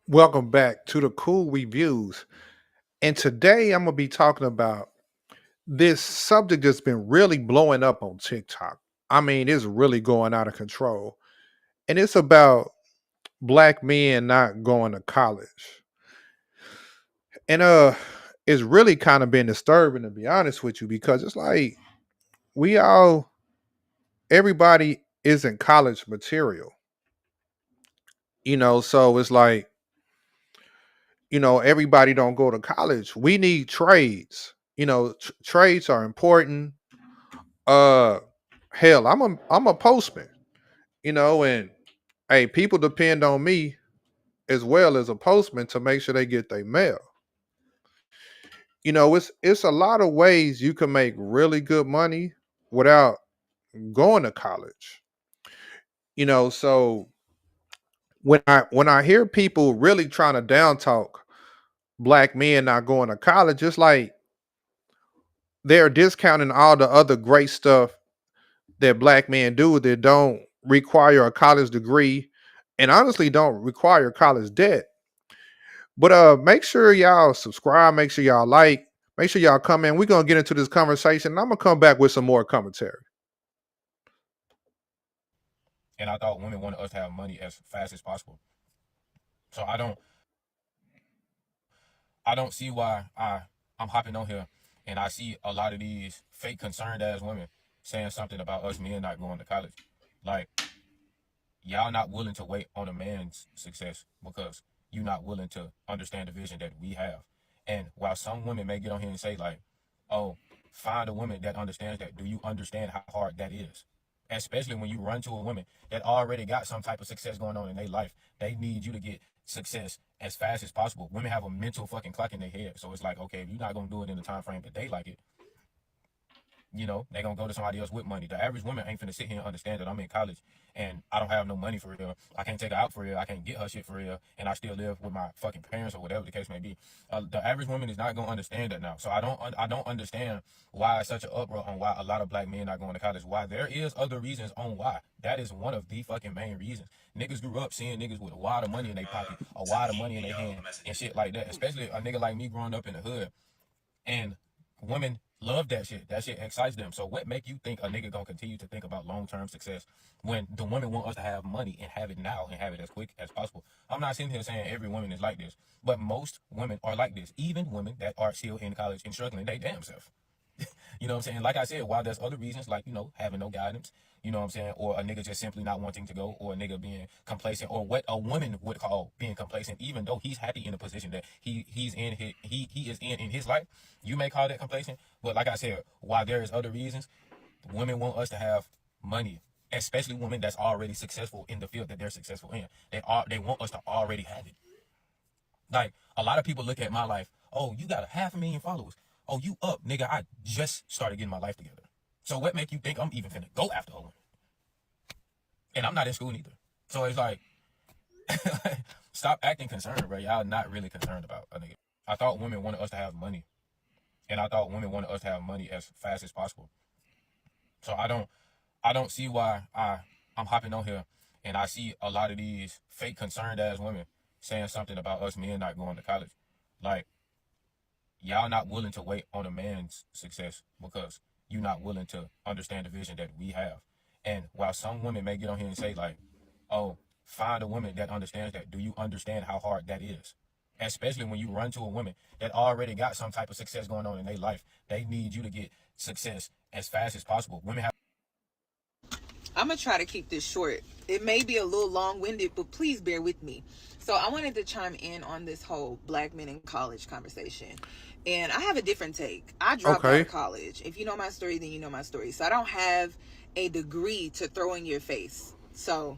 Welcome back to the Cool Reviews. And today I'm going to be talking about this subject that's been really blowing up on TikTok. I mean, it's really going out of control. And it's about black men not going to college. And it's really kind of been disturbing, to be honest with you, because it's like we all everybody isn't college material. So it's like, everybody don't go to college. We need trades. Trades are important. uh Hell, I'm a postman, and hey, people depend on me as well as a postman to make sure they get their mail. It's a lot of ways you can make really good money without going to college. So when I hear people really trying to down talk black men not going to college, it's like they're discounting all the other great stuff that black men do that don't require a college degree and honestly don't require college debt. But make sure y'all subscribe, make sure y'all like, make sure y'all come in. We're gonna get into this conversation. And I'm gonna come back with some more commentary. And I thought women wanted us to have money as fast as possible. So I don't see why I'm hopping on here and I see a lot of these fake concerned ass women saying something about us men not going to college. Like, y'all not willing to wait on a man's success because you're not willing to understand the vision that we have. And while some women may get on here and say like, oh, find a woman that understands that, do you understand how hard that is? Especially when you run to a woman that already got some type of success going on in their life. They need you to get success as fast as possible. Women have a mental fucking clock in their head. So it's like, okay, if you're not gonna do it in the time frame that they like it, they're gonna go to somebody else with money. The average woman ain't finna sit here and understand that I'm in college and I don't have no money for real. I can't take her out for real. I can't get her shit for real, and I still live with my fucking parents or whatever the case may be. The average woman is not gonna understand that now. So I don't understand why it's such an uproar on why a lot of black men are going to college. Why there is other reasons on why. That is one of the fucking main reasons. Niggas grew up seeing niggas with a wad of money in their pocket, a wad of money in their hand, and shit like that. Especially a nigga like me growing up in the hood. And women love that shit. That shit excites them. So what make you think a nigga gonna continue to think about long-term success when the women want us to have money and have it now and have it as quick as possible? I'm not sitting here saying every woman is like this, but most women are like this. Even women that are still in college and struggling they damn self. You know what I'm saying? Like I said, while there's other reasons like, having no guidance, you know what I'm saying? Or a nigga just simply not wanting to go, or a nigga being complacent, or what a woman would call being complacent, even though he's happy in the position that he is in his life. You may call that complacent, but like I said, while there is other reasons, women want us to have money, especially women that's already successful in the field that they're successful in. They want us to already have it. Like, a lot of people look at my life, oh, you got a 500,000 followers. Oh, you up, nigga. I just started getting my life together. So what make you think I'm even finna go after a woman? And I'm not in school neither. So it's like, stop acting concerned, bro. Y'all not really concerned about a nigga. I thought women wanted us to have money. And I thought women wanted us to have money as fast as possible. So I don't see why I'm hopping on here and I see a lot of these fake concerned ass women saying something about us men not going to college. Like, y'all not willing to wait on a man's success because you're not willing to understand the vision that we have. And while some women may get on here and say like, oh, find a woman that understands that, do you understand how hard that is? Especially when you run to a woman that already got some type of success going on in their life. They need you to get success as fast as possible. Women have I'm gonna try to keep this short. It may be a little long-winded, but please bear with me. So I wanted to chime in on this whole black men in college conversation. And I have a different take. I dropped out Okay. of college. If you know my story, then you know my story. So I don't have a degree to throw in your face. So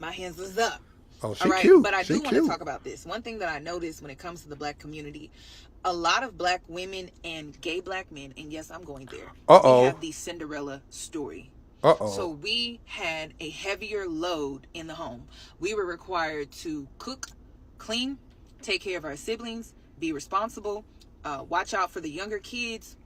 my hands is up. Oh, All she right. cute. But I She do want to cute. talk about this. One thing that I noticed when it comes to the black community, a lot of black women and gay black men, and yes, I'm going there, Uh they oh. have the Cinderella story. Uh So oh. we had a heavier load in the home. We were required to cook, clean, take care of our siblings, be responsible, watch out for the younger kids.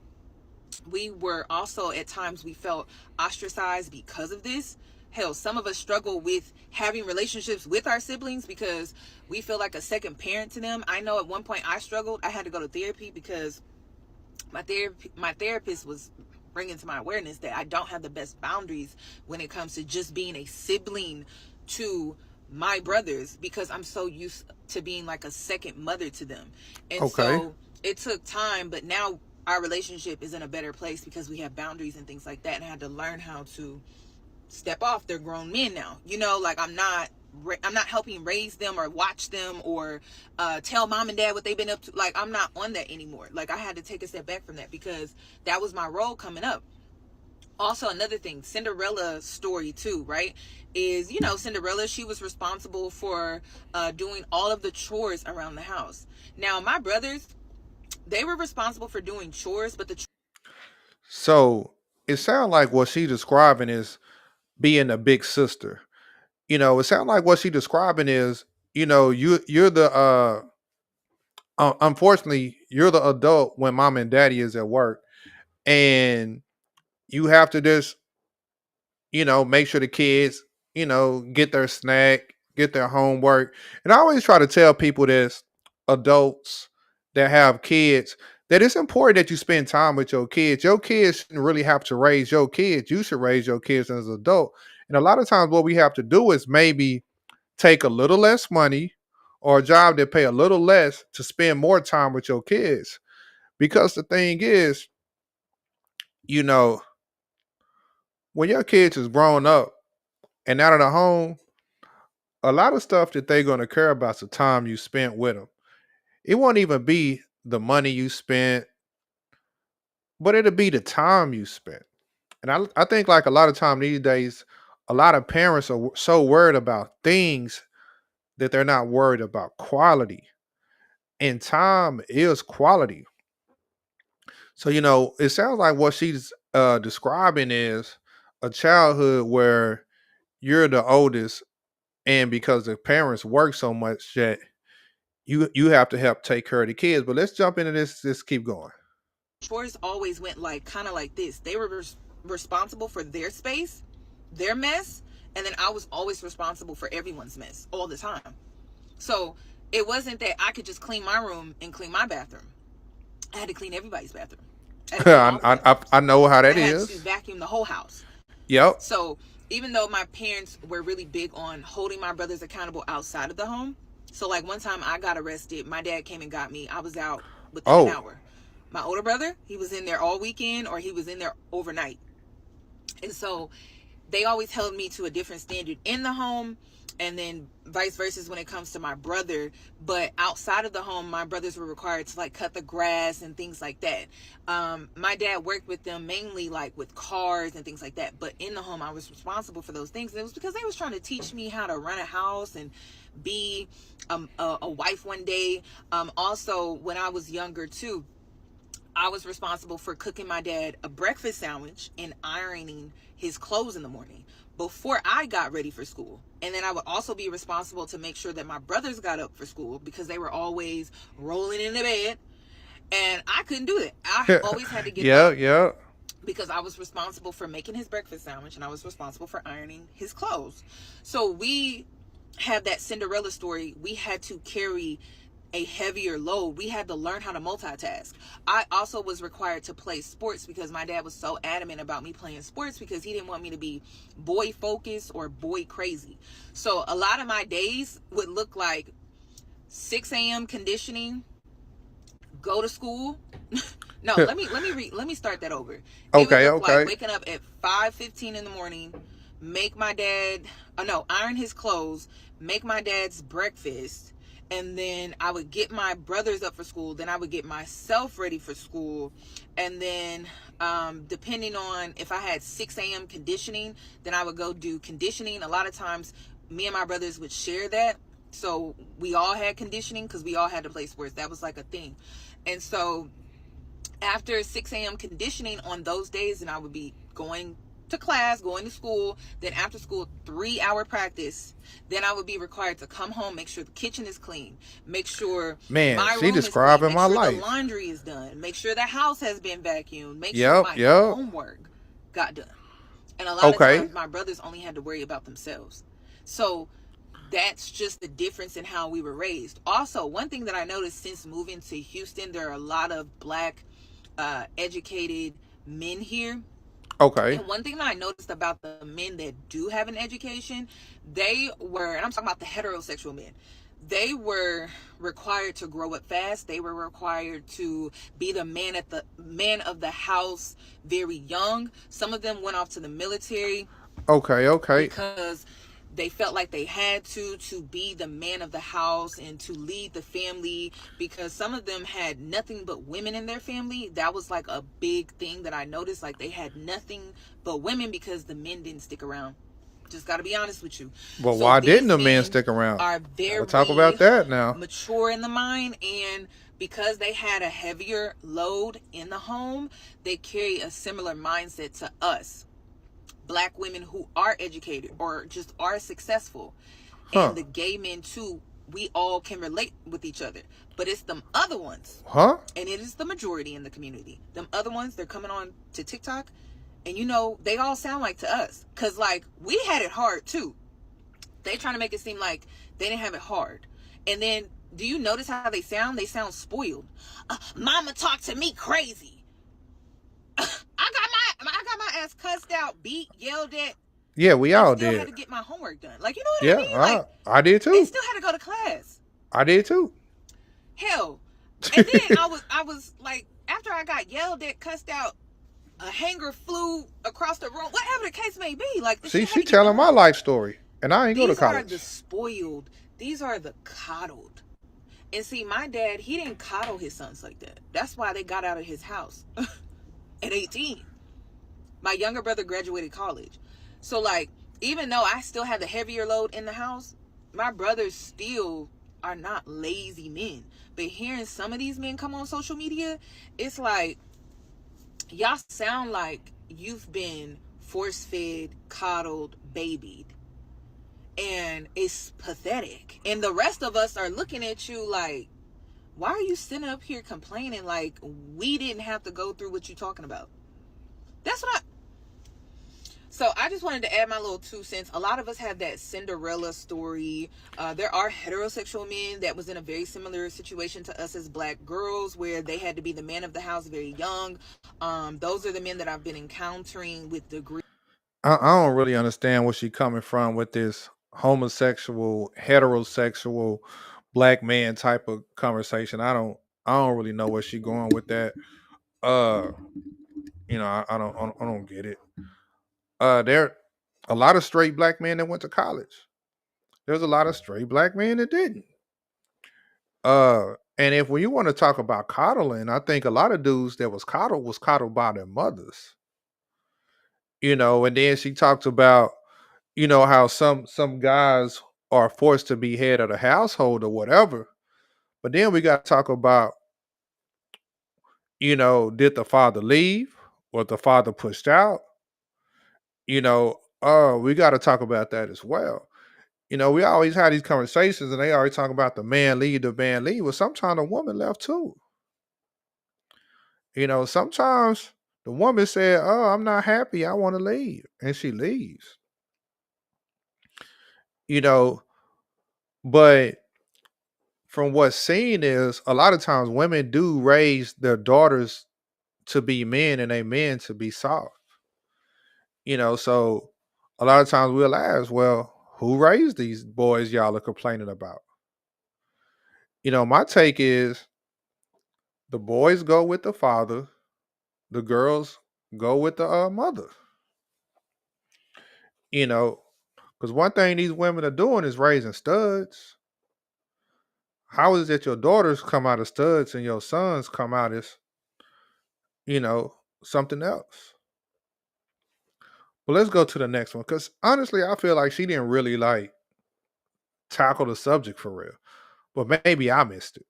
We were also, at times, we felt ostracized because of this. hell, some of us struggle with having relationships with our siblings because we feel like a second parent to them. I know at one point I struggled. I had to go to therapy because my therapist was bringing to my awareness that I don't have the best boundaries when it comes to just being a sibling to my brothers, because I'm so used to being like a second mother to them. And Okay. so it took time, but now our relationship is in a better place because we have boundaries and things like that. And I had to learn how to step off. They're grown men now, like I'm not helping raise them or watch them or tell mom and dad what they've been up to. Like, I'm not on that anymore. Like, I had to take a step back from that because that was my role coming up. Also, another thing, Cinderella story too, right, is, Cinderella, she was responsible for doing all of the chores around the house. Now, my brothers, they were responsible for doing chores, but the So it sounds like what she's describing is being a big sister. It sounds like what she's describing is, you're the unfortunately, you're the adult when mom and daddy is at work, and you have to just, make sure the kids, get their snack, get their homework. And I always try to tell people this, adults that have kids, that it's important that you spend time with your kids. Your kids shouldn't really have to raise your kids. You should raise your kids as an adult. And a lot of times what we have to do is maybe take a little less money or a job that pay a little less to spend more time with your kids. Because the thing is, you know, when your kids is grown up and out of the home, a lot of stuff that they're going to care about is the time you spent with them. It won't even be the money you spent, but it'll be the time you spent. And I think like a lot of time these days, a lot of parents are so worried about things that they're not worried about quality. And time is quality. So, it sounds like what she's describing is a childhood where you're the oldest, and because the parents work so much that you have to help take care of the kids. But let's jump into this. Just keep going. chores always went like kind of like this. They were responsible for their space, their mess, and then I was always responsible for everyone's mess all the time. So it wasn't that I could just clean my room and clean my bathroom. I had to clean everybody's bathroom. I had to clean all the bathrooms. I know how I that had to is. vacuum the whole house. Yep. So even though my parents were really big on holding my brothers accountable outside of the home, so like one time I got arrested, my dad came and got me. I was out within an Oh, hour. My older brother, he was in there all weekend or he was in there overnight. And so they always held me to a different standard in the home, and then vice versa when it comes to my brother. But outside of the home, my brothers were required to like cut the grass and things like that. My dad worked with them mainly like with cars and things like that, but in the home I was responsible for those things. And it was because they was trying to teach me how to run a house and be a wife one day. Also when I was younger too, I was responsible for cooking my dad a breakfast sandwich and ironing his clothes in the morning before I got ready for school. And then I would also be responsible to make sure that my brothers got up for school because they were always rolling in the bed. And I couldn't do that. I always had to get yeah, up yeah. because I was responsible for making his breakfast sandwich and I was responsible for ironing his clothes. So we have that Cinderella story. We had to carry a heavier load. We had to learn how to multitask. I also was required to play sports because my dad was so adamant about me playing sports because he didn't want me to be boy focused or boy crazy. So a lot of my days would look like 6 a.m. conditioning, go to school. No, let me start that over. It would Okay, look like okay. waking up at 5:15 in the morning, make my dad iron his clothes, make my dad's breakfast, and then I would get my brothers up for school, then I would get myself ready for school, and then depending on if I had 6 a.m. conditioning, then I would go do conditioning. A lot of times me and my brothers would share that, so we all had conditioning because we all had to play sports. That was like a thing. And so after 6 a.m. conditioning on those days, and I would be going to class, going to school, then after school 3-hour practice, then I would be required to come home, make sure the kitchen is clean, make sure Man, my she room is clean, describing make my sure the life. laundry is done, make sure the house has been vacuumed, make sure Yep, my yep. homework got done. And a lot of Okay. times my brothers only had to worry about themselves. So that's just the difference in how we were raised. Also, one thing that I noticed since moving to Houston, there are a lot of black educated men here. Okay. And one thing that I noticed about the men that do have an education, they were, and I'm talking about the heterosexual men, they were required to grow up fast. They were required to be the man of the house very young. Some of them went off to the military Okay. Okay. because they felt like they had to be the man of the house and to lead the family, because some of them had nothing but women in their family. That was like a big thing that I noticed. Like they had nothing but women because the men didn't stick around. Just got to be honest with you. But So why didn't these the men men stick around? are Gotta talk about very that now. mature in the mind, and because they had a heavier load in the home, they carry a similar mindset to us black women who are educated or just are successful. Huh. And the gay men too, we all can relate with each other. But it's them other ones, Huh? and it is the majority in the community. Them other ones, they're coming on to TikTok, and you know, they all sound like to us. Cause like we had it hard too. They trying to make it seem like they didn't have it hard. And then do you notice how they sound? They sound spoiled. Mama talked to me crazy. I got my ass cussed out, beat, yelled at, Yeah, we and all still had did. to get my homework done. Like, you know what I Yeah, mean? Like, I did and too. still had to go to class. I did too. Hell. And then I was like, after I got yelled at, cussed out, a hanger flew across the room, whatever the case may be. Like, the See, shit had she to get telling my done. life story, and I ain't go to These are the college. spoiled. These are the coddled. And see, my dad, he didn't coddle his sons like that. That's why they got out of his house at 18. My younger brother graduated college. So, like, even though I still have the heavier load in the house, my brothers still are not lazy men. But hearing some of these men come on social media, it's like, y'all sound like you've been force fed, coddled, babied. And it's pathetic. And the rest of us are looking at you like, why are you sitting up here complaining like we didn't have to go through what you're talking about? That's what I. So I just wanted to add my little 2 cents. A lot of us have that Cinderella story. There are heterosexual men that was in a very similar situation to us as black girls, where they had to be the man of the house very young. Those are the men that I've been encountering with degrees. I don't really understand where she coming from with this homosexual, heterosexual, black man type of conversation. I don't really know where she going with that. Uh, I don't get it. There a lot of straight black men that went to college. There's a lot of straight black men that didn't. And if when you want to talk about coddling, I think a lot of dudes that was coddled by their mothers. And then she talks about, how some guys are forced to be head of the household or whatever. But then we got to talk about, did the father leave? Was the father pushed out? We got to talk about that as well. We always had these conversations and they always talk about the man lead, the man lead. Well, sometimes the woman left too. Sometimes the woman said, "Oh, I'm not happy. I want to leave." And she leaves. You know, but from what's seen is a lot of times women do raise their daughters to be men and they men to be soft. So a lot of times we'll ask, well, who raised these boys y'all are complaining about? My take is the boys go with the father, the girls go with the mother. You know, because one thing these women are doing is raising studs. How is it your daughters come out of studs and your sons come out as, you know, something else? But let's go to the next one. Because honestly, I feel like she didn't really like tackle the subject for real. But maybe I missed it.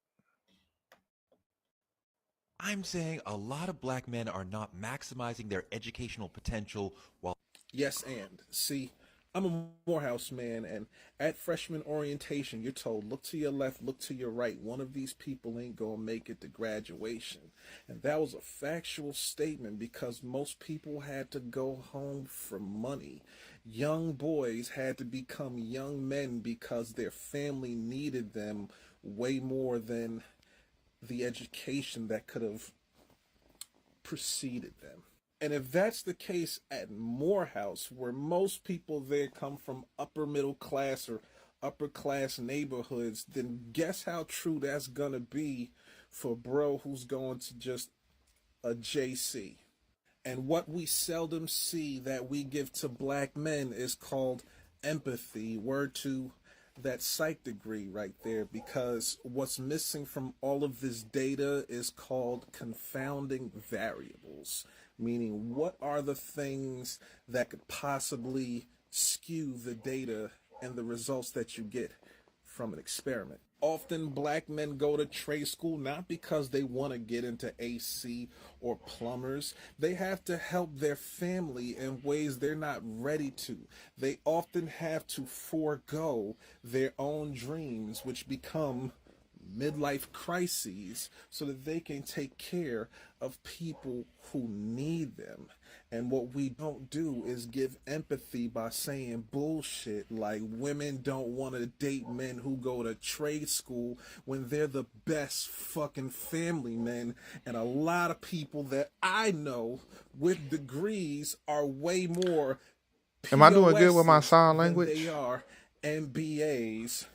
I'm saying a lot of black men are not maximizing their educational potential while Yes, and see, I'm a Morehouse man, and at freshman orientation, you're told, look to your left, look to your right. One of these people ain't gonna make it to graduation. And that was a factual statement because most people had to go home for money. Young boys had to become young men because their family needed them way more than the education that could have preceded them. And if that's the case at Morehouse, where most people there come from upper middle class or upper class neighborhoods, then guess how true that's gonna be for bro who's going to just a JC. And what we seldom see that we give to black men is called empathy. Word to that psych degree right there, because what's missing from all of this data is called confounding variables, meaning what are the things that could possibly skew the data and the results that you get from an experiment. Often black men go to trade school not because they want to get into AC or plumbers. They have to help their family in ways they're not ready to. They often have to forego their own dreams, which become midlife crises, so that they can take care of people who need them. And what we don't do is give empathy by saying bullshit like women don't want to date men who go to trade school when they're the best fucking family men. And a lot of people that I know with degrees are way more Am I doing good with my POSs sign than they language? are MBAs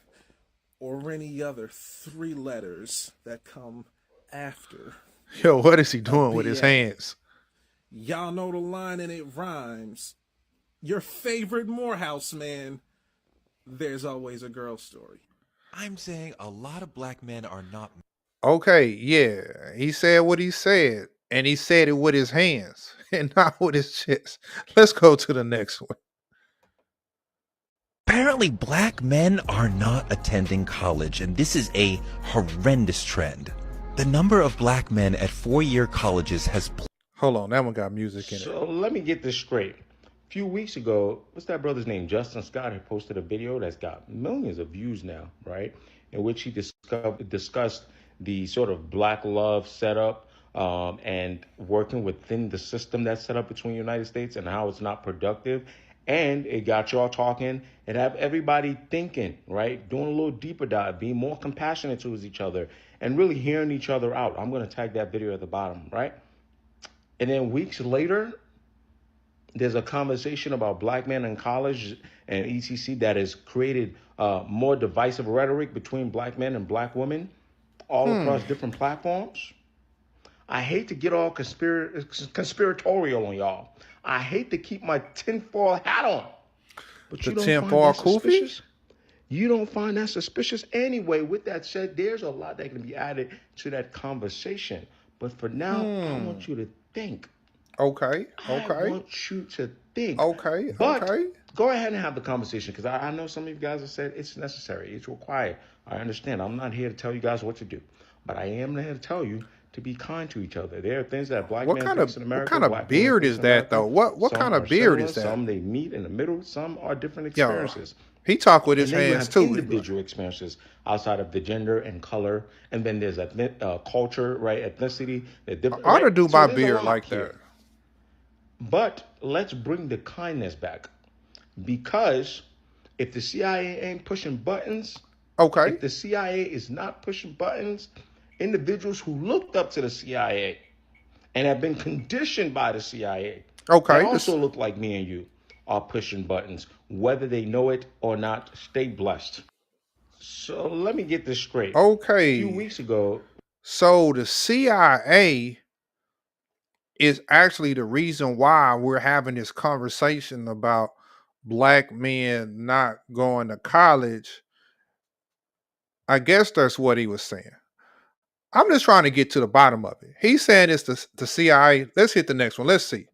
or any other three letters that come after Yo, what is he a doing with his BA. hands? Y'all know the line and it rhymes. Your favorite Morehouse man, there's always a girl story. I'm saying a lot of black men are not. Okay, yeah. He said what he said, and he said it with his hands and not with his chest. Let's go to the next one. Apparently, black men are not attending college, and this is a horrendous trend. The number of black men at four-year colleges has Hold on, that one got music in it. So let me get this straight. A few weeks ago, what's that brother's name? Justin Scott had posted a video that's got millions of views now, right? In which he discussed the sort of black love setup and working within the system that's set up between the United States and how it's not productive. And it got y'all talking and have everybody thinking, right? Doing a little deeper dive, being more compassionate towards each other and really hearing each other out. I'm going to tag that video at the bottom, right? And then weeks later, there's a conversation about black men in college and etc. that has created more divisive rhetoric between black men and black women all Hmm. across different platforms. I hate to get all conspiratorial on y'all. I hate to keep my tinfoil hat on, but The you don't find tinfoil that kufi? suspicious? You don't find that suspicious? Anyway, with that said, there's a lot that can be added to that conversation. But for now, I Hmm. want you to think. Okay. I Okay. want you to think. Okay. But Okay. go ahead and have the conversation because I know some of you guys have said it's necessary, it's required. I understand. I'm not here to tell you guys what to do, but I am here to tell you to be kind to each other. There are things that black What men kind of face in what America, kind of black women beard face is in that America. though? What Some kind are of beard similar, is that? some they meet in the middle, some are different Yo, experiences. he talk with his And then you hands have too. individual experiences outside of the gender and color, and then there's culture, right? Ethnicity, I ought right? to do So my there's a beard lot like that. here. But let's bring the kindness back because if the CIA ain't pushing buttons, Okay. if the CIA is not pushing buttons, individuals who looked up to the CIA and have been conditioned by the CIA that Okay. also This look like me and you are pushing buttons, whether they know it or not. Stay blessed. So let me get this straight. A few okay. weeks ago, So the CIA is actually the reason why we're having this conversation about black men not going to college. I guess that's what he was saying. I'm just trying to get to the bottom of it. He's saying it's the CIA. Let's hit the next one. Let's see.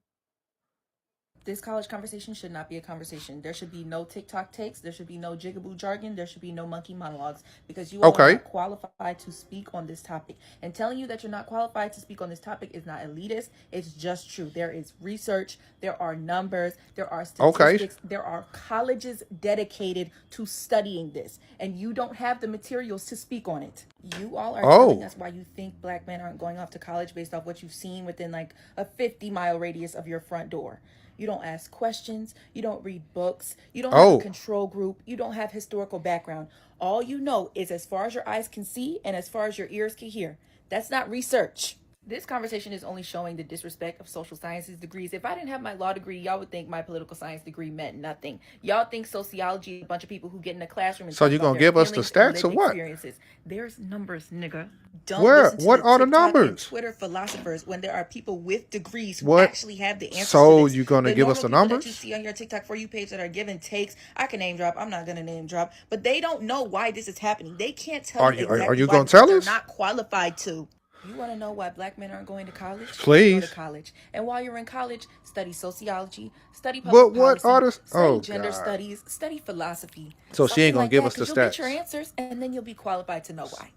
This college conversation should not be a conversation. There should be no TikTok takes. There should be no jigaboo jargon. There should be no monkey monologues because you all are Okay. not qualified to speak on this topic. And telling you that you're not qualified to speak on this topic is not elitist. It's just true. There is research. There are numbers. There are Okay. statistics. There are colleges dedicated to studying this. And you don't have the materials to speak on it. You all are telling Oh. us why you think black men aren't going off to college based off what you've seen within like a 50-mile radius of your front door. You don't ask questions. You don't read books. You don't have a Oh. control group. You don't have historical background. All you know is as far as your eyes can see and as far as your ears can hear. That's not research. This conversation is only showing the disrespect of social sciences degrees. If I didn't have my law degree, y'all would think my political science degree meant nothing. Y'all think sociology is a bunch of people who get in the classroom and So talk you about gonna their give us the feelings and stats or lived what? experiences. There's numbers, nigga. Don't Where? listen to What the are the TikTok and numbers? Twitter philosophers when there are people with degrees who What? actually have the answers So to this. you gonna The give us normal the people that you numbers? see on your TikTok For You page that are giving takes, I can name drop. I'm not gonna name drop, but they don't know why this is happening. They can't tell Are you you are exactly you why gonna because tell they're us? not qualified to. You want to know why black men aren't going to college? Go to Please. college. And while you're in college, study sociology, study But public what are policy, the? study Oh gender God. studies, study philosophy, So she ain't something gonna like give that, us the because you'll get your stats. answers and then you'll be qualified to know why.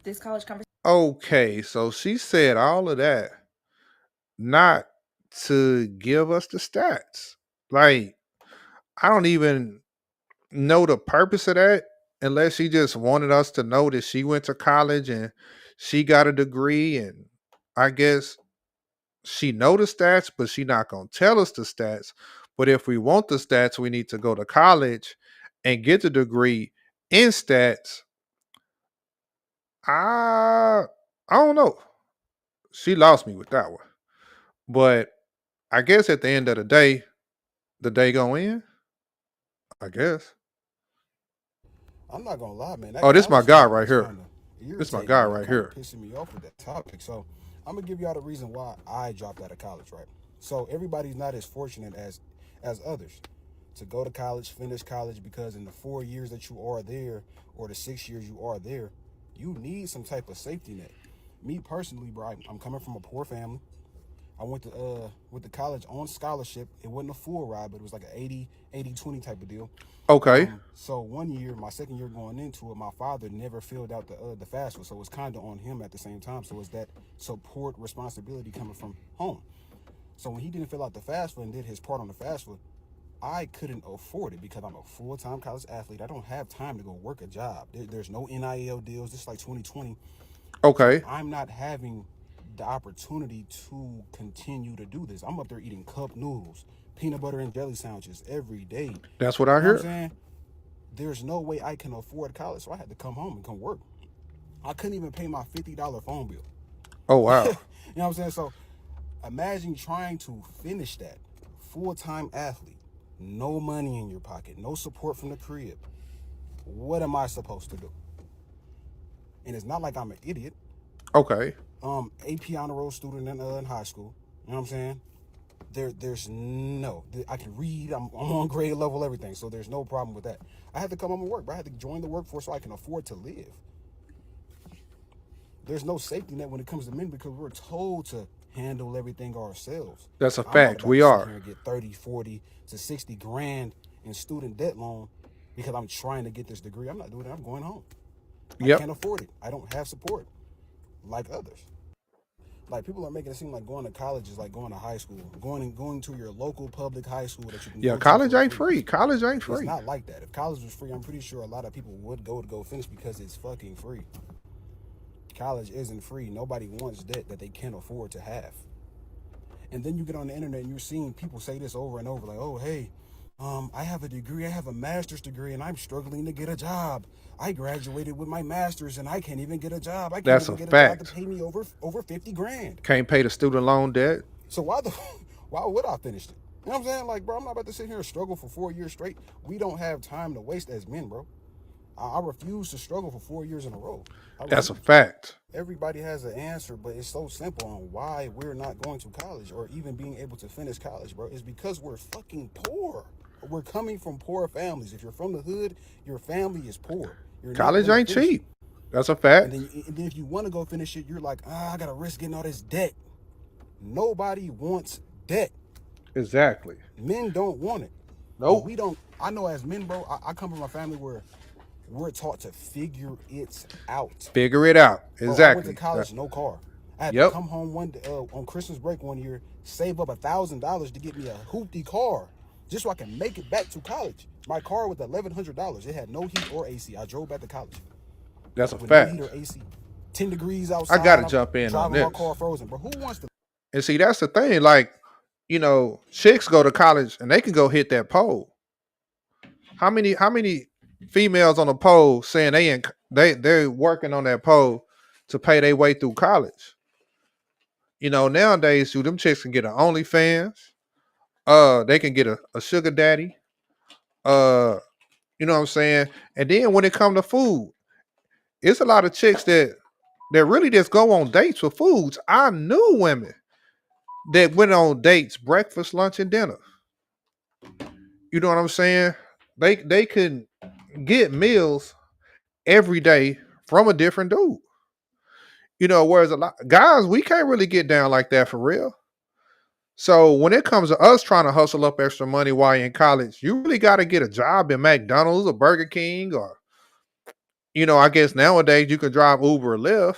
This college conversation. Okay. So she said all of that not to give us the stats. Like I don't even know the purpose of that unless she just wanted us to know that she went to college and she got a degree and I guess she know the stats, but she not gonna tell us the stats. But if we want the stats, we need to go to college and get the degree in stats. I I don't know. She lost me with that one. But I guess at the end of the day go in. I guess. I'm not gonna lie, man. That Oh, this my college guy topic right is here. kind of This my irritating guy me and right kind of here. pissing me off with that topic. So I'm gonna give y'all the reason why I dropped out of college, right? So everybody's not as fortunate as others to go to college, finish college, because in the 4 years that you are there, or the 6 years you are there, you need some type of safety net. Me personally, bro, I'm coming from a poor family. I went to college on scholarship. It wasn't a full ride, but it was like an 80-20 type of deal. Okay. So one year, my second year going into it, my father never filled out the FAFSA, so it's kind of on him at the same time. So it's that support responsibility coming from home. So when he didn't fill out the FAFSA and did his part on the FAFSA, I couldn't afford it because I'm a full-time college athlete. I don't have time to go work a job. There's no NIL deals. This is like 2020. So Okay. I'm not having the opportunity to continue to do this. I'm up there eating cup noodles, peanut butter and jelly sandwiches every day. You That's what I know what I'm hear. saying? There's no way I can afford college, so I had to come home and come work. I couldn't even pay my $50 phone bill. Oh You wow. know what I'm saying? So imagine trying to finish that. Full-time athlete, no money in your pocket, no support from the crib. What am I supposed to do? And it's not like I'm an idiot. Okay. AP honor roll student in high school. You know what I'm saying? There's no, I can read. I'm on grade level, everything. So there's no problem with that. I had to come home and work, but I had to join the workforce so I can afford to live. There's no safety net when it comes to men because we're told to handle everything ourselves. That's a I'm not fact. about We to sit here are. and get 30, 40 to 60 grand in student debt loan because I'm trying to get this degree. I'm not doing that. I'm going home. I Yep. can't afford it. I don't have support like others. Like people are making it seem like going to college is like going to high school, going to your local public high school that you can Yeah, go to college for ain't free. free. College ain't It's free. not like that. If college was free, I'm pretty sure a lot of people would go finish because it's fucking free. College isn't free. Nobody wants debt that they can't afford to have. And then you get on the internet and you're seeing people say this over and over, like, oh, hey, I have a degree, I have a master's degree, and I'm struggling to get a job. I graduated with my master's and I can't even get a job. I can't That's even a get a job to fact. pay me over 50 grand. Can't pay the student loan debt. So why would I finish it? You know what I'm saying? Like, bro, I'm not about to sit here and struggle for 4 years straight. We don't have time to waste as men, bro. I refuse to struggle for 4 years in a row. I That's a refuse. fact. Everybody has an answer, but it's so simple on why we're not going to college or even being able to finish college, bro. It's because we're fucking poor. We're coming from poor families. If you're from the hood, your family is poor. You're not College gonna ain't finish it. cheap. That's a And fact. then if you want to go finish it, you're like, I gotta risk getting all this debt. Nobody wants debt. Exactly. Men don't want it. And Nope. we don't, I know as men, bro, I come from a family where we're taught to figure it out. Figure it out. Bro, I went to Exactly. college, no car. I had to Yep. come home one day, on Christmas break one year, save up $1,000 to get me a hoopty car, just so I can make it back to college. My car was $1,100. It had no heat or AC. I drove back to college That's a with no heat fact. or AC. 10 degrees I gotta outside. I'm jump in on driving my this. car frozen. Bro, who wants to? And see, that's the thing. Like, chicks go to college and they can go hit that pole. How many females on the pole saying they're working on that pole to pay their way through college? Nowadays, them chicks can get an OnlyFans. They can get a sugar daddy. Uh, you know what I'm saying? And then when it comes to food, it's a lot of chicks that really just go on dates for foods. I knew women that went on dates, breakfast, lunch, and dinner. You know what I'm saying? They can get meals every day from a different dude. Whereas a lot guys, we can't really get down like that for real. So when it comes to us trying to hustle up extra money while you're in college, you really got to get a job in McDonald's or Burger King, or I guess nowadays you can drive Uber or Lyft,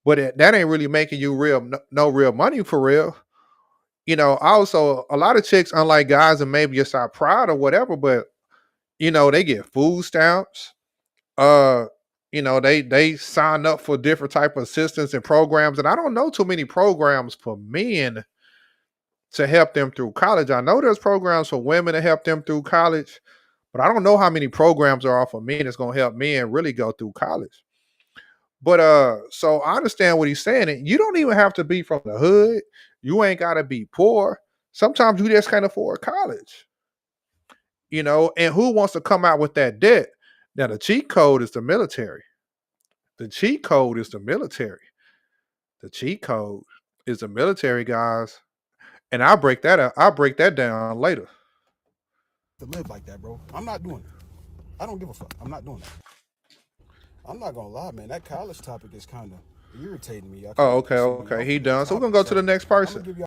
but that ain't really making you no real money for real. Also a lot of chicks, unlike guys, and maybe it's our pride or whatever, but they get food stamps. Uh, they sign up for different type of assistance and programs, and I don't know too many programs for men to help them through college. I know there's programs for women to help them through college, but I don't know how many programs there are for men that's gonna help men really go through college. But so I understand what he's saying. And you don't even have to be from the hood. You ain't gotta be poor. Sometimes you just can't afford college. And who wants to come out with that debt? Now the cheat code is the military. The cheat code is the military. The cheat code is the military, guys. And I'll break that out. I'll break that down later. To live like that, bro. I'm not doing it. I don't give a fuck. I'm not doing that. I'm not gonna lie, man. That college topic is kind of irritating me. I Oh, can't okay, see me okay. off He of that done. So we're gonna topic. go to the So next I'm gonna person. give you.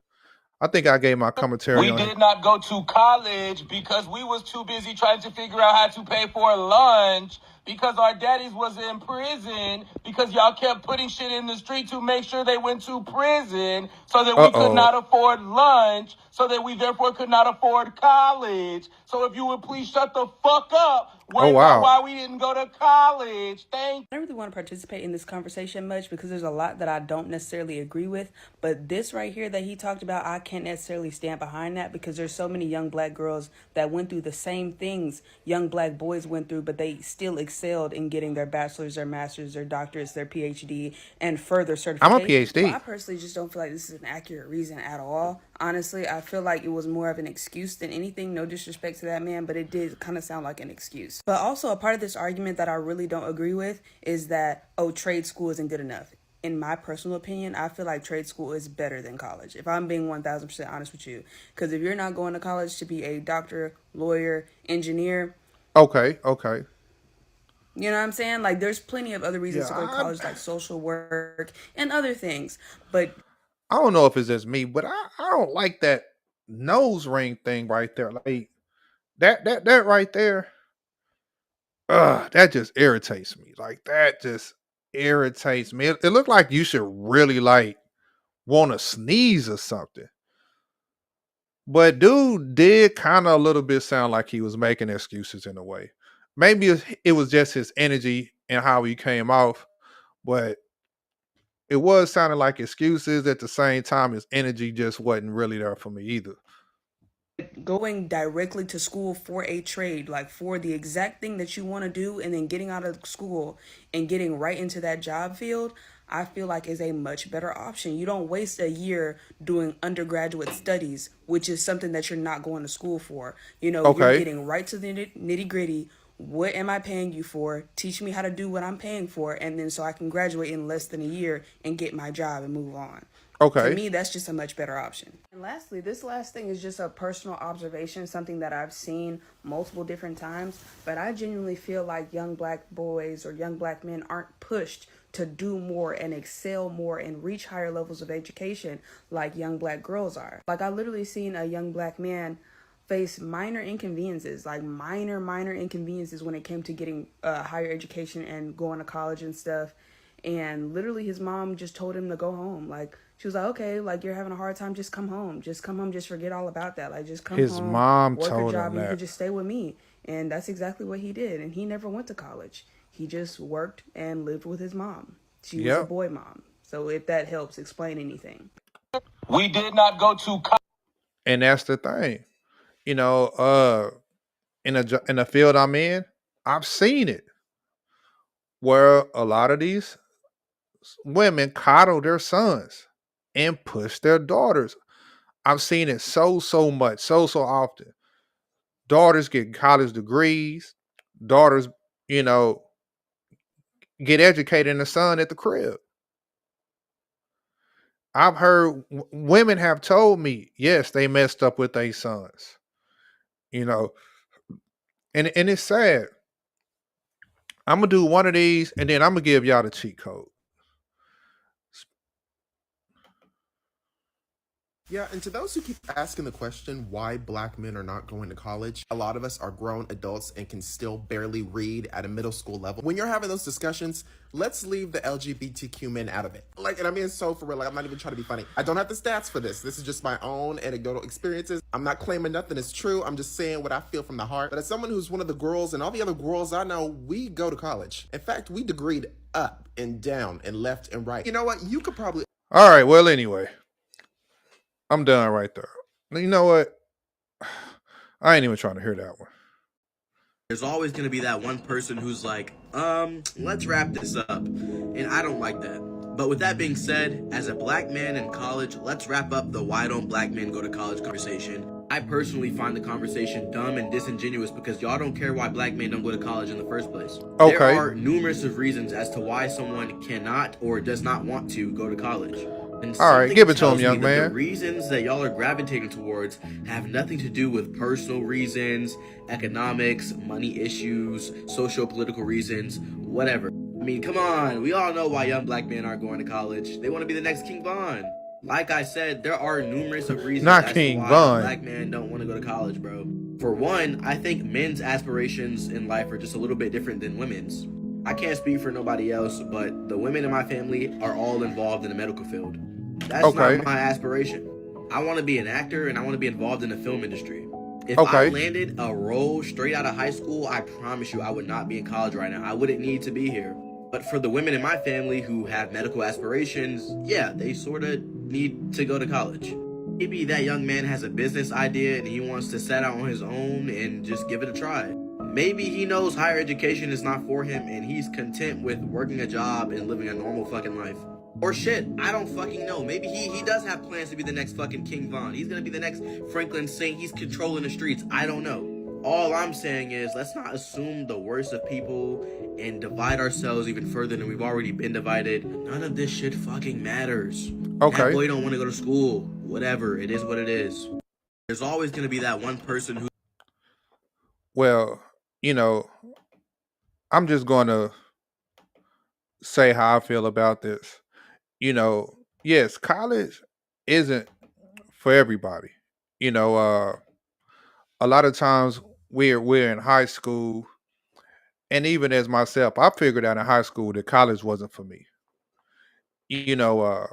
I think I gave my commentary We on him. did not go to college because we was too busy trying to figure out how to pay for lunch because our daddies was in prison because y'all kept putting shit in the street to make sure they went to prison so that Uh we could oh. not afford lunch, so that we therefore could not afford college. So if you would please shut the fuck up Oh worrying about wow. why we didn't go to college. Thank I don't really want to participate in this conversation much because there's a lot that I don't necessarily agree with. But this right here that he talked about, I can't necessarily stand behind that because there's so many young black girls that went through the same things young black boys went through, but they still excelled in getting their bachelor's, their master's, their doctorates, their PhD, and further I'm a certification. So PhD. I personally just don't feel like this is an accurate reason at all. Honestly, I feel like it was more of an excuse than anything. No disrespect to that man, but it did kind of sound like an excuse. But also, a part of this argument that I really don't agree with is that, oh, trade school isn't good enough. In my personal opinion, I feel like trade school is better than college, if I'm being 1000% honest with you. Because if you're not going to college to be a doctor, lawyer, engineer, Okay, okay. you know what I'm saying? Like, there's plenty of other reasons Yeah, to go to college, like social work and other things. But I don't know if it's just me, but I don't like that nose ring thing right there. Like that right there. That just irritates me. Like that just irritates me. It looked like you should really like want to sneeze or something. But dude did kind of a little bit sound like he was making excuses in a way. Maybe it was just his energy and how he came off, but it was sounding like excuses at the same time. His energy just wasn't really there for me either. going directly to school for a trade, like for the exact thing that you want to do, and then getting out of school and getting right into that job field, I feel like is a much better option. You don't waste a year doing undergraduate studies, which is something that you're not going to school for. You know, you're Okay. getting right to the nitty gritty. What am I paying you for? Teach me how to do what I'm paying for, and then so I can graduate in less than a year and get my job and move on. To Okay. me, that's just a much better option. And lastly, this last thing is just a personal observation, something that I've seen multiple different times, but I genuinely feel like young black boys or young black men aren't pushed to do more and excel more and reach higher levels of education like young black girls are. Like, I literally seen a young black man face minor inconveniences, like minor inconveniences when it came to getting higher education and going to college and stuff. And literally his mom just told him to go home. Like, she was like, okay, like, you're having a hard time, just come home. Just come home, just forget all about that. Like, just come His home, mom work a told job, him and you that. can just stay with me. And that's exactly what he did. And he never went to college. He just worked and lived with his mom. She was a Yep. boy mom. So if that helps explain anything. We did not go to And that's the thing. You know, in the field I'm in, I've seen it where a lot of these women coddle their sons and push their daughters. I've seen it so much, so often. Daughters get college degrees. Daughters, you know, get educated, and the son at the crib. I've heard women have told me, yes, they messed up with their sons. You know, and it's sad. I'm gonna do one of these, and then I'm gonna give y'all the cheat code. Yeah, and to those who keep asking the question why black men are not going to college, a lot of us are grown adults and can still barely read at a middle school level. When you're having those discussions, let's leave the LGBTQ men out of it. Like, and I mean, so for real, like, I'm not even trying to be funny. I don't have the stats for this. This is just my own anecdotal experiences. I'm not claiming nothing is true. I'm just saying what I feel from the heart. But as someone who's one of the girls and all the other girls I know, we go to college. In fact, we degreed up and down and left and right. You know what? You could probably All right. Well, anyway, I'm done right there. You know what? I ain't even trying to hear that one. There's always going to be that one person who's like, let's wrap this up. And I don't like that. But with that being said, as a black man in college, let's wrap up the why don't black men go to college conversation. I personally find the conversation dumb and disingenuous because y'all don't care why black men don't go to college in the first place. Okay. There are numerous of reasons as to why someone cannot or does not want to go to college. And All right, something give it to him, tells me young that man. The reasons that y'all are gravitating towards have nothing to do with personal reasons, economics, money issues, socio-political reasons, whatever. I mean, come on, we all know why young black men aren't going to college. They want to be the next King Von. Like I said, there are numerous of reasons Not as King to why Von. black men don't want to go to college, bro. For one, I think men's aspirations in life are just a little bit different than women's. I can't speak for nobody else, but the women in my family are all involved in the medical field. That's Okay. not my aspiration. I want to be an actor and I want to be involved in the film industry. If Okay. I landed a role straight out of high school, I promise you I would not be in college right now. I wouldn't need to be here. But for the women in my family who have medical aspirations, yeah, they sort of need to go to college. Maybe that young man has a business idea and he wants to set out on his own and just give it a try. Maybe he knows higher education is not for him and he's content with working a job and living a normal fucking life. Or shit, I don't fucking know. Maybe he does have plans to be the next fucking King Von. He's gonna be the next Franklin Saint. He's controlling the streets. I don't know. All I'm saying is let's not assume the worst of people and divide ourselves even further than we've already been divided. None of this shit fucking matters. Okay. That boy don't want to go to school. Whatever. It is what it is. There's always gonna be that one person who... Well, you know, I'm just going to say how I feel about this. You know, yes, college isn't for everybody. You know, a lot of times we're in high school, and even as myself, I figured out in high school that college wasn't for me. You know,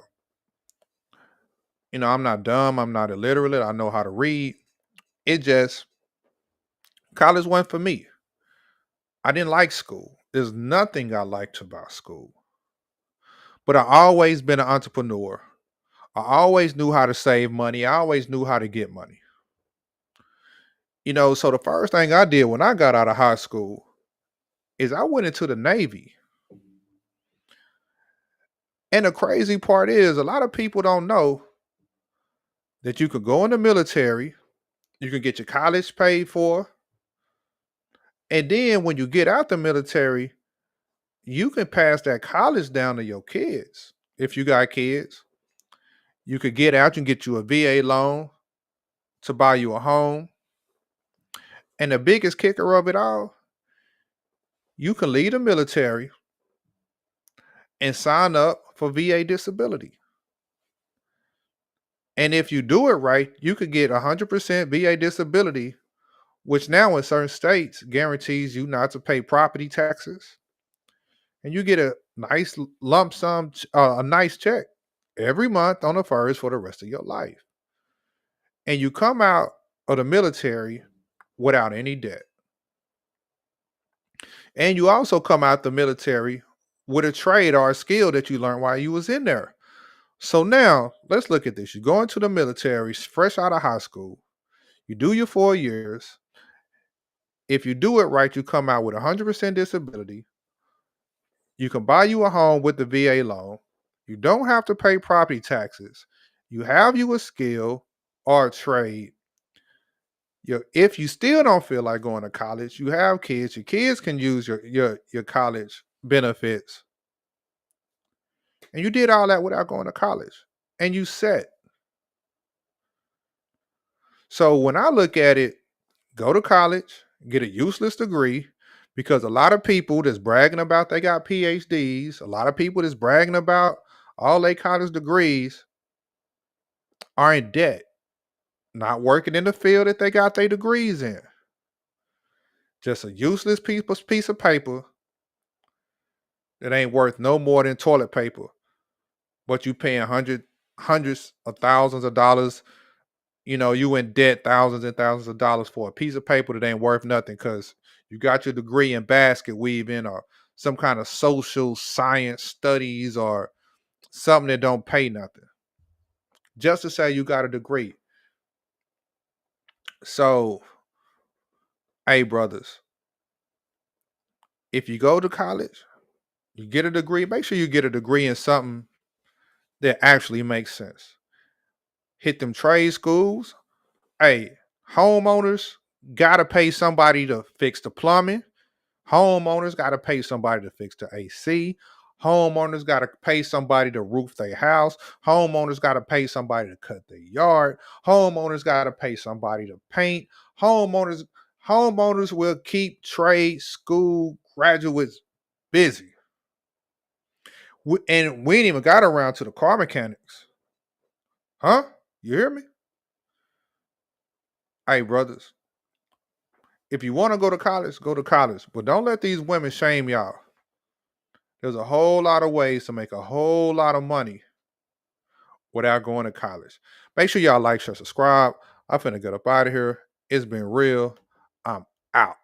I'm not dumb. I'm not illiterate. I know how to read. It just college wasn't for me. I didn't like school. There's nothing I liked about school. But I always been an entrepreneur. I always knew how to save money. I always knew how to get money. You know, so the first thing I did when I got out of high school is I went into the Navy. And the crazy part is a lot of people don't know that you could go in the military, you can get your college paid for, and then when you get out the military, you can pass that college down to your kids if you got kids. You could get out, you can get you a VA loan to buy you a home. And the biggest kicker of it all, you can leave the military and sign up for VA disability. And if you do it right, you could get 100% VA disability, which now in certain states guarantees you not to pay property taxes. And you get a nice lump sum, a nice check every month on the first for the rest of your life. And you come out of the military without any debt. And you also come out the military with a trade or a skill that you learned while you was in there. So now let's look at this. You go into the military fresh out of high school. You do your 4 years. If you do it right, you come out with 100% disability. You can buy you a home with the VA loan. You don't have to pay property taxes. You have you a skill or a trade. If you still don't feel like going to college, you have kids. Your kids can use your college benefits. And you did all that without going to college. And you set. So when I look at it, go to college, get a useless degree, because a lot of people that's bragging about they got PhDs, a lot of people that's bragging about all they college degrees are in debt, not working in the field that they got their degrees in. Just a useless piece of paper that ain't worth no more than toilet paper, but you paying hundreds of thousands of dollars. You in debt thousands and thousands of dollars for a piece of paper that ain't worth nothing because you got your degree in basket weaving or some kind of social science studies or something that don't pay nothing. Just to say you got a degree. So, hey, brothers, if you go to college, you get a degree, make sure you get a degree in something that actually makes sense. Hit them trade schools. Hey, homeowners got to pay somebody to fix the plumbing. Homeowners got to pay somebody to fix the AC. Homeowners got to pay somebody to roof their house. Homeowners got to pay somebody to cut their yard. Homeowners got to pay somebody to paint. Homeowners will keep trade school graduates busy. And we ain't even got around to the car mechanics. Huh? You hear me? Hey, brothers, if you want to go to college. But don't let these women shame y'all. There's a whole lot of ways to make a whole lot of money without going to college. Make sure y'all like, share, subscribe. I'm finna get up out of here. It's been real. I'm out.